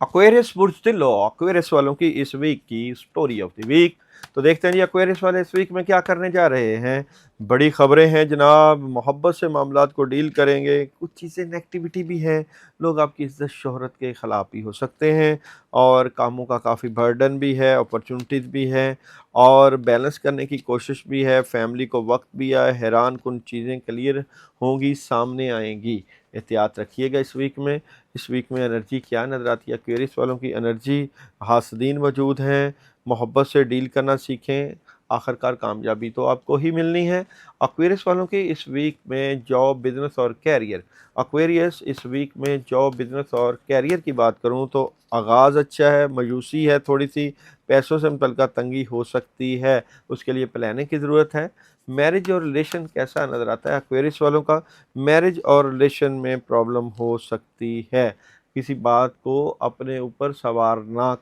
Aquarius Burj the law, Aquarius वालों की इस वीक की स्टोरी ऑफ द वीक। तो देखते हैं जी एक्वेरियस वाले इस वीक में क्या करने जा रहे हैं। बड़ी खबरें हैं जनाब, मोहब्बत से मामलात को डील करेंगे, कुछ चीज़ें नेगेटिविटी भी है, लोग आपकी इज्जत शोहरत के ख़िलाफ़ भी हो सकते हैं, और कामों का काफ़ी बर्डन भी है, अपॉर्चुनिटीज़ भी हैं, और बैलेंस करने की कोशिश भी है, फैमिली को वक्त भी है, हैरान कुन चीज़ें क्लियर होंगी, सामने आएंगी। एहतियात रखिएगा इस वीक में। इस वीक में एनर्जी क्या नज़र आती है एक्वेरियस वालों की एनर्जी। हासदीन मौजूद हैं, मोहब्बत से डील करना सीखें, आखिरकार कामयाबी तो आपको ही मिलनी है। एक्वेरियस वालों की इस वीक में जॉब, बिजनेस और कैरियर। एक्वेरियस इस वीक में जॉब, बिजनेस और कैरियर की बात करूं तो आगाज़ अच्छा है, मायूसी है, थोड़ी सी पैसों से मुतल्लिका तंगी हो सकती है, उसके लिए प्लानिंग की ज़रूरत है। मैरिज और रिलेशन कैसा नज़र आता है एक्वेरियस वालों का। मैरिज और रिलेशन में प्रॉब्लम हो सकती है, किसी बात को अपने ऊपर सवार ना